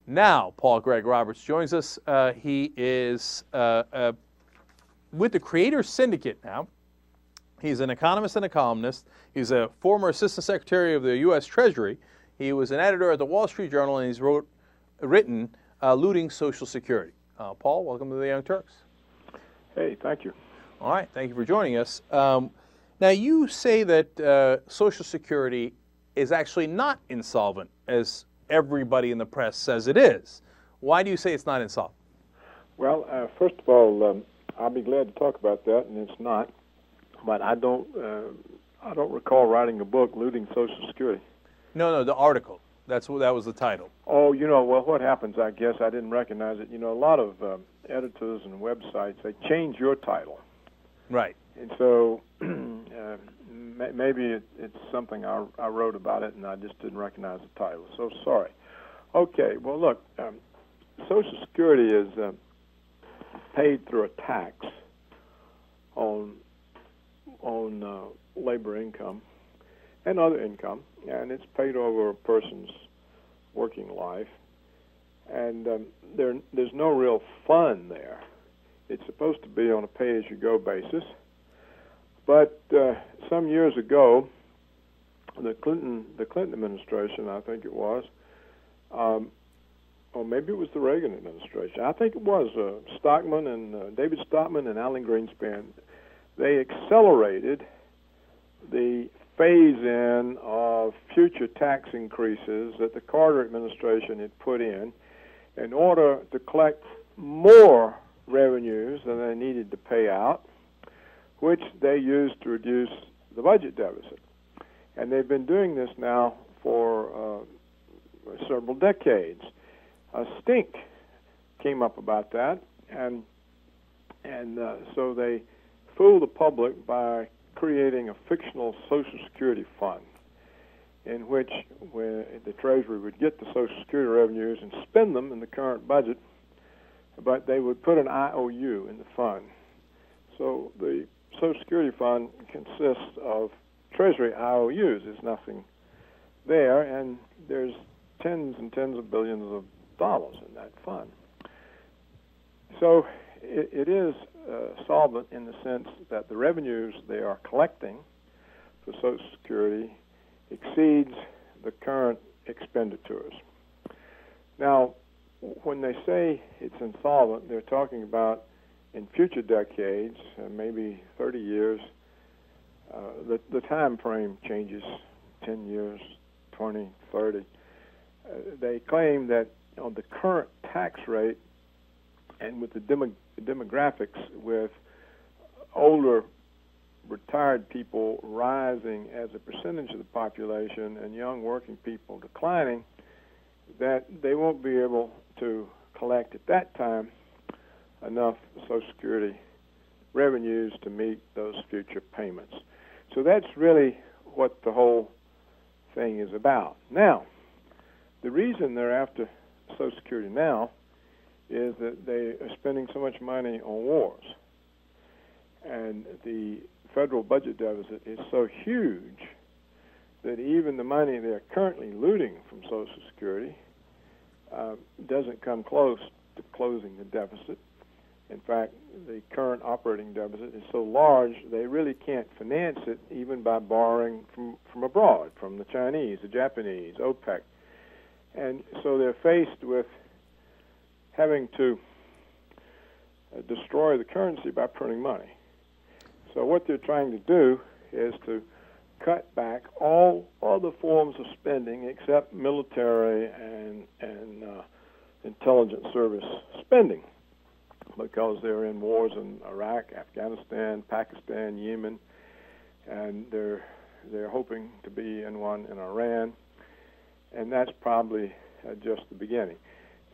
Now, Paul Greg Roberts joins us. He is with the Creators Syndicate now. He's an economist and a columnist. He's a former Assistant Secretary of the U.S. Treasury. He was an editor at the Wall Street Journal, and he's written Looting Social Security. Paul, welcome to the Young Turks. Hey, thank you. All right, thank you for joining us. Now, you say that Social Security is actually not insolvent, as everybody in the press says it is. Why do you say it's not insolvent? Well, first of all, I'll be glad to talk about that, and it's not. But I don't recall writing a book, Looting Social Security. No, the article. That was the title. Oh, well, what happens, I guess, I didn't recognize it. A lot of editors and websites, they change your title. Right. And so maybe it's something I wrote about it, and I just didn't recognize the title. So sorry. Okay, well, look, Social Security is paid through a tax on labor income and other income, and it's paid over a person's working life. And there's no real fund there. It's supposed to be on a pay-as-you-go basis. But some years ago, the Clinton administration, I think it was, or maybe it was the Reagan administration. I think it was David Stockman and Alan Greenspan. They accelerated the phase-in of future tax increases that the Carter administration had put in order to collect more revenues than they needed to pay out, which they used to reduce the budget deficit. And they've been doing this now for several decades. A stink came up about that, and so they fooled the public by creating a fictional Social Security fund in which the Treasury would get the Social Security revenues and spend them in the current budget, but they would put an IOU in the fund. So the Social Security fund consists of Treasury IOUs. There's nothing there, and there's tens and tens of billions of dollars in that fund. So it is solvent in the sense that the revenues they are collecting for Social Security exceeds the current expenditures. Now, when they say it's insolvent, they're talking about in future decades, maybe 30 years, the time frame changes, 10 years, 20, 30. They claim that on the current tax rate and with the demographics, with older retired people rising as a percentage of the population and young working people declining, that they won't be able to collect at that time enough Social Security revenues to meet those future payments. So that's really what the whole thing is about. Now, the reason they're after Social Security now is that they are spending so much money on wars. And the federal budget deficit is so huge that even the money they're currently looting from Social Security doesn't come close to closing the deficit. In fact, the current operating deficit is so large they really can't finance it even by borrowing from abroad, from the Chinese, the Japanese, OPEC. And so they're faced with having to destroy the currency by printing money. So what they're trying to do is to cut back all other forms of spending except military and intelligence service spending, because they're in wars in Iraq, Afghanistan, Pakistan, Yemen, and they're hoping to be in one in Iran, and that's probably just the beginning.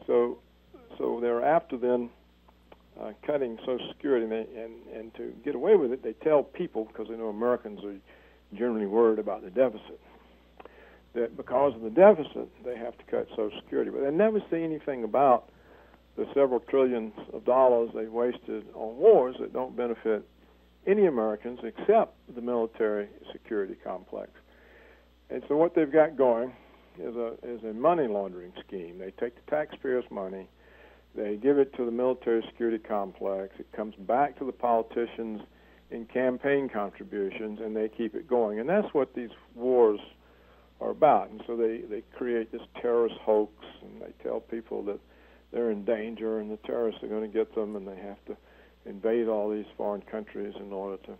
So they're after then cutting Social Security, and to get away with it, they tell people, because they know Americans are generally worried about the deficit, that because of the deficit they have to cut Social Security. But they never say anything about the several trillions of dollars they wasted on wars that don't benefit any Americans except the military security complex. And so what they've got going is a money laundering scheme. They take the taxpayers' money, they give it to the military security complex. It comes back to the politicians in campaign contributions, and they keep it going. And that's what these wars are about. And so they create this terrorist hoax, and they tell people that they're in danger and the terrorists are going to get them, and they have to invade all these foreign countries in order to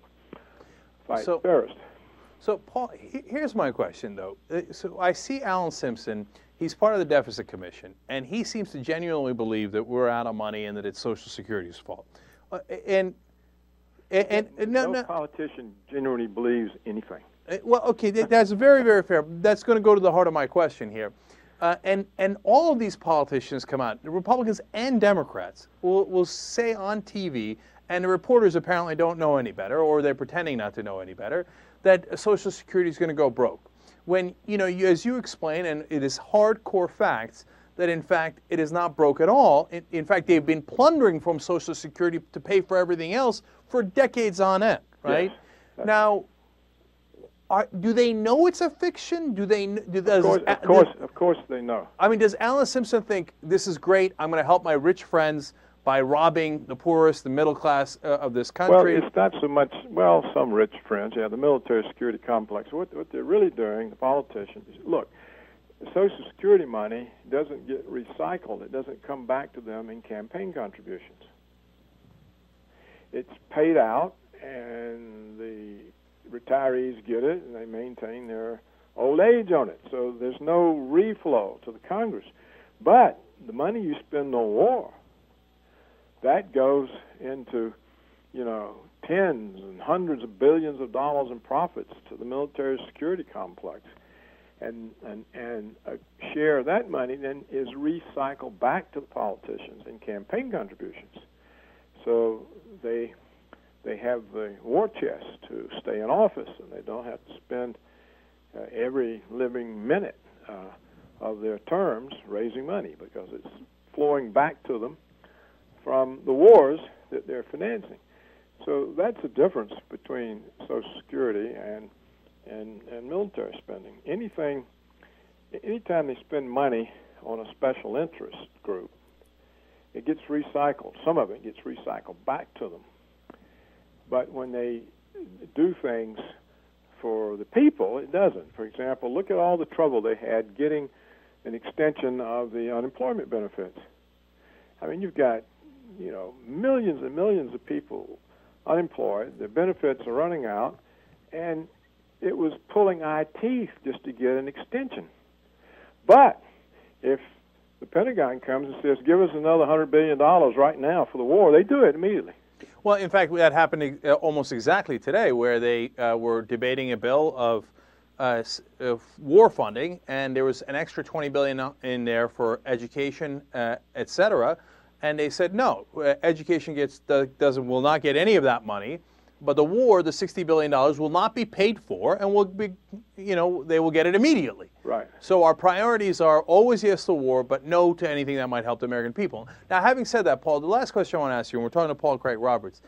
fight terrorists. So, Paul, here's my question, though. So I see Alan Simpson. He's part of the Deficit Commission, and he seems to genuinely believe that we're out of money and that it's Social Security's fault. No politician genuinely believes anything. Well, okay, that's very, very fair. That's going to go to the heart of my question here. And all of these politicians come out, the Republicans and Democrats, will say on TV, and the reporters apparently don't know any better, or they're pretending not to know any better, that Social Security is going to go broke. When, as you explain, and it is hardcore facts, that in fact it is not broke at all. In fact, they've been plundering from Social Security to pay for everything else for decades on end, right? Yes. Now, do they know it's a fiction? Do they? Of course they know. I mean, does Alan Simpson think this is great? I'm going to help my rich friends by robbing the poorest, the middle class of this country? Well, it's not so much. Well, some rich friends, the military security complex. What they're really doing, the politicians, is, look, Social Security money doesn't get recycled. It doesn't come back to them in campaign contributions. It's paid out, and the retirees get it, and they maintain their old age on it. So there's no reflow to the Congress. But the money you spend on war, that goes into, tens and hundreds of billions of dollars in profits to the military security complex. And a share of that money then is recycled back to the politicians in campaign contributions. So they have the war chest to stay in office, and they don't have to spend every living minute of their terms raising money, because it's flowing back to them from the wars that they're financing. So that's the difference between Social Security and military spending. Anytime they spend money on a special interest group, it gets recycled. Some of it gets recycled back to them. But when they do things for the people, it doesn't. For example, look at all the trouble they had getting an extension of the unemployment benefits. I mean, you've got, millions and millions of people unemployed. Their benefits are running out, and it was pulling eye teeth just to get an extension. But if the Pentagon comes and says, give us another $100 billion right now for the war, they do it immediately. Well, in fact, that happened almost exactly today, where they were debating a bill of war funding, and there was an extra $20 billion in there for education, et cetera. And they said, no, education will not get any of that money. But the war, the $60 billion, will not be paid for, and will be, they will get it immediately. Right. So our priorities are always yes to war, but no to anything that might help the American people. Now, having said that, Paul, the last question I want to ask you, and we're talking to Paul Craig Roberts,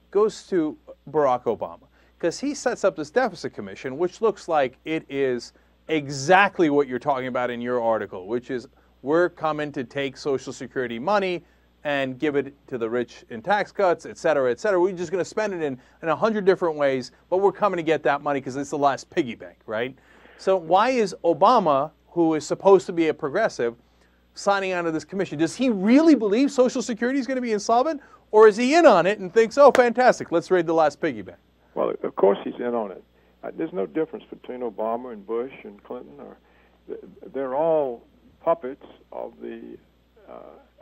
goes to Barack Obama, because he sets up this deficit commission, which looks like it is exactly what you're talking about in your article, which is we're coming to take Social Security money and give it to the rich in tax cuts, et cetera, et cetera. We're just going to spend it in 100 different ways, but we're coming to get that money because it's the last piggy bank, right? So why is Obama, who is supposed to be a progressive, signing on to this commission? Does he really believe Social Security is going to be insolvent, or is he in on it and thinks, oh, fantastic, let's raid the last piggy bank? Well, of course he's in on it. There's no difference between Obama and Bush and Clinton. They're all puppets of the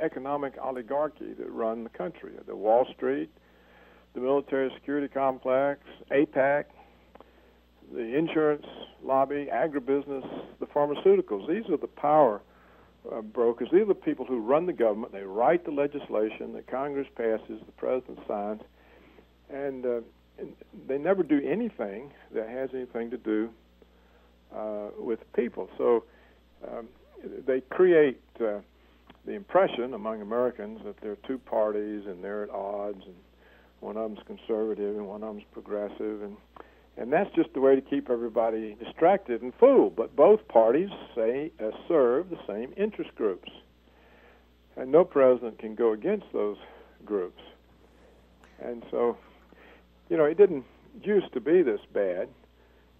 economic oligarchy that run the country. The Wall Street, the military security complex, AIPAC, the insurance lobby, agribusiness, the pharmaceuticals. These are the power brokers. These are the people who run the government. They write the legislation that Congress passes, the president signs, and they never do anything that has anything to do with people. So they create the impression among Americans that there are two parties and they're at odds, and one of them's conservative and one of them's progressive, And that's just the way to keep everybody distracted and fooled. But both parties serve the same interest groups. And no president can go against those groups. And so, you know, it didn't used to be this bad,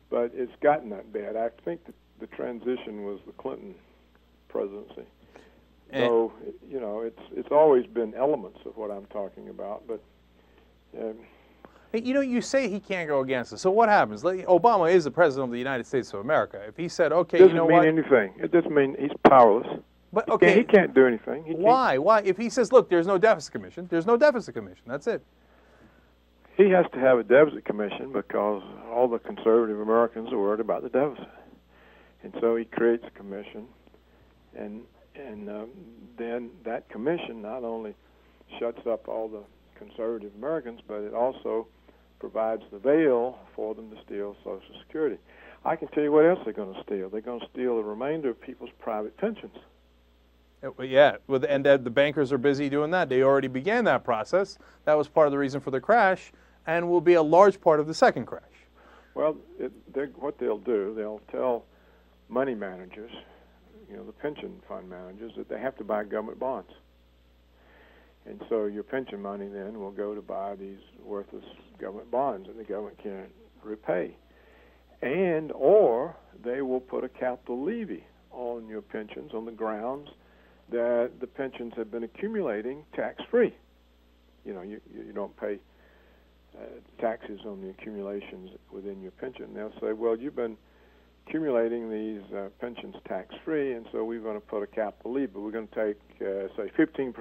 but it's gotten that bad. I think that the transition was the Clinton presidency. So, you know, it's always been elements of what I'm talking about. But you know, you say he can't go against it. So what happens? Obama is the president of the United States of America. If he said, okay, you know what? It doesn't mean anything. It doesn't mean he's powerless. But okay, he can't do anything. Why? Why? If he says, look, there's no deficit commission, there's no deficit commission. That's it. He has to have a deficit commission because all the conservative Americans are worried about the deficit. And so he creates a commission, and then that commission not only shuts up all the conservative Americans, but it also provides the veil for them to steal Social Security. I can tell you what else they're going to steal. They're going to steal the remainder of people's private pensions. Yeah, and the bankers are busy doing that. They already began that process. That was part of the reason for the crash, and will be a large part of the second crash. Well, what they'll do, they'll tell money managers, you know, the pension fund managers, that they have to buy government bonds. And so your pension money then will go to buy these worthless government bonds that the government can't repay. And or they will put a capital levy on your pensions on the grounds that the pensions have been accumulating tax-free. You know, you don't pay taxes on the accumulations within your pension. They'll say, well, you've been accumulating these pensions tax-free, and so we're going to put a capital levy. We're going to take, say, 15%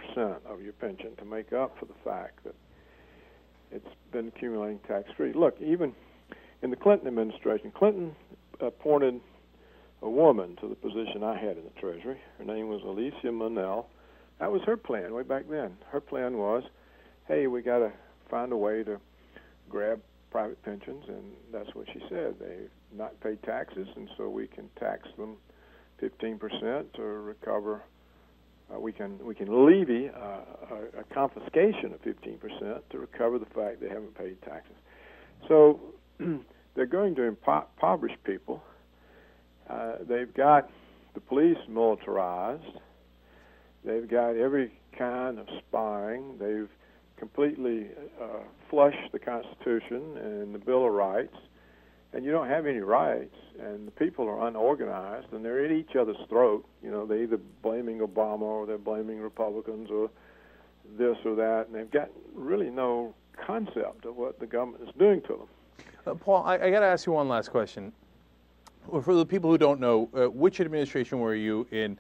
of your pension to make up for the fact that it's been accumulating tax-free. Look, even in the Clinton administration, Clinton appointed a woman to the position I had in the Treasury. Her name was Alicia Monell. That was her plan way back then. Her plan was, hey, we got to find a way to grab private pensions, and that's what she said. They've not paid taxes, and so we can tax them 15% to recover. We can levy a confiscation of 15% to recover the fact they haven't paid taxes. So they're going to impoverish people. They've got the police militarized. They've got every kind of spying. They've completely flushed the Constitution and the Bill of Rights, and you don't have any rights, and the people are unorganized, and they're at each other's throat. You know, they're either blaming Obama or they're blaming Republicans or this or that, and they've got really no concept of what the government is doing to them. Paul, I got to ask you one last question. For the people who don't know, which administration were you in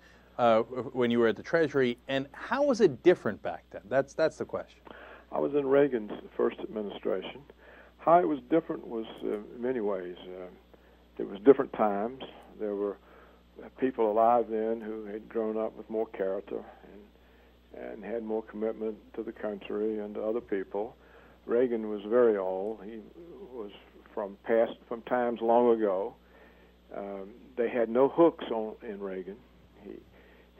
when you were at the Treasury, and how was it different back then? That's the question. I was in Reagan's first administration. How it was different was in many ways. It was different times. There were people alive then who had grown up with more character and had more commitment to the country and to other people. Reagan was very old. He was from times long ago. They had no hooks in Reagan.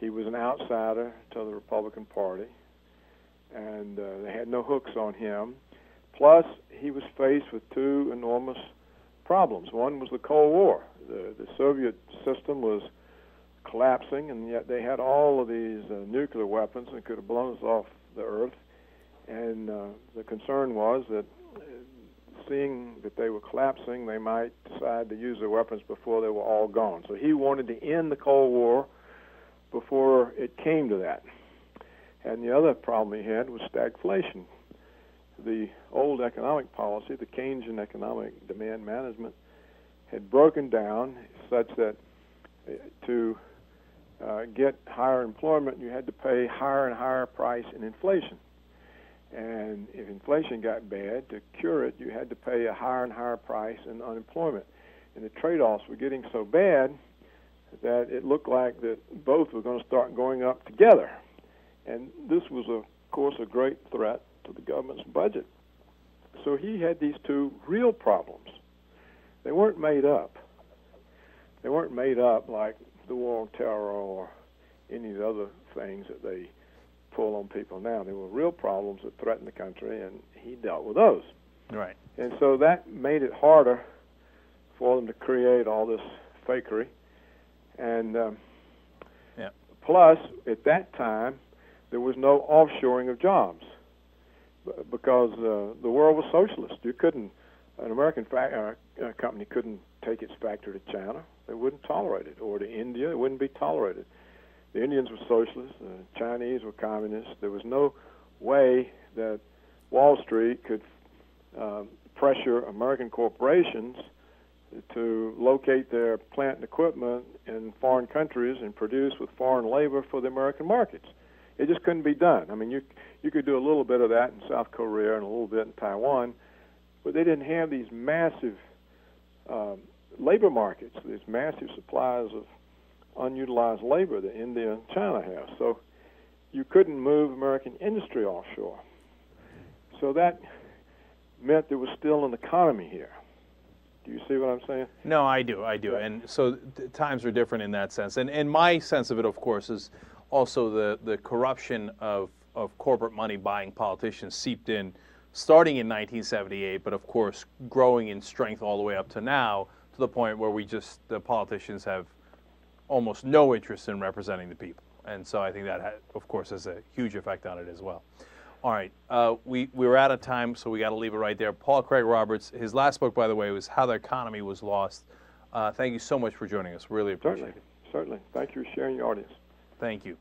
He was an outsider to the Republican Party, and they had no hooks on him. Plus, he was faced with two enormous problems. One was the Cold War. The Soviet system was collapsing, and yet they had all of these nuclear weapons that could have blown us off the earth. And the concern was that seeing that they were collapsing, they might decide to use their weapons before they were all gone. So he wanted to end the Cold War before it came to that. And the other problem he had was stagflation. The old economic policy, the Keynesian economic demand management, had broken down such that to get higher employment, you had to pay higher and higher price in inflation. And if inflation got bad, to cure it, you had to pay a higher and higher price in unemployment. And the trade-offs were getting so bad that it looked like that both were going to start going up together. And this was, of course, a great threat to the government's budget. So he had these two real problems. They weren't made up. They weren't made up like the war on terror or any of the other things that they pull on people now. They were real problems that threatened the country, and he dealt with those. Right. And so that made it harder for them to create all this fakery. And Yeah. plus, at that time, there was no offshoring of jobs because the world was socialist. You couldn't, an American company couldn't take its factory to China. They wouldn't tolerate it, or to India. It wouldn't be tolerated. The Indians were socialists. The Chinese were communists. There was no way that Wall Street could pressure American corporations to locate their plant and equipment in foreign countries and produce with foreign labor for the American markets. It just couldn't be done. I mean, you could do a little bit of that in South Korea and a little bit in Taiwan, but they didn't have these massive labor markets, these massive supplies of unutilized labor that India and China have. So you couldn't move American industry offshore. So that meant there was still an economy here. Do you see what I'm saying? No, I do. And so times are different in that sense. And my sense of it, of course, is also the corruption of corporate money buying politicians seeped in starting in 1978, but of course growing in strength all the way up to now, to the point where the politicians have almost no interest in representing the people. And so I think that, of course, has a huge effect on it as well. All right, we're out of time, so we got to leave it right there. Paul Craig Roberts, his last book, by the way, was How the Economy Was Lost. Thank you so much for joining us. Really appreciate it. Certainly. Thank you for sharing your audience. Thank you.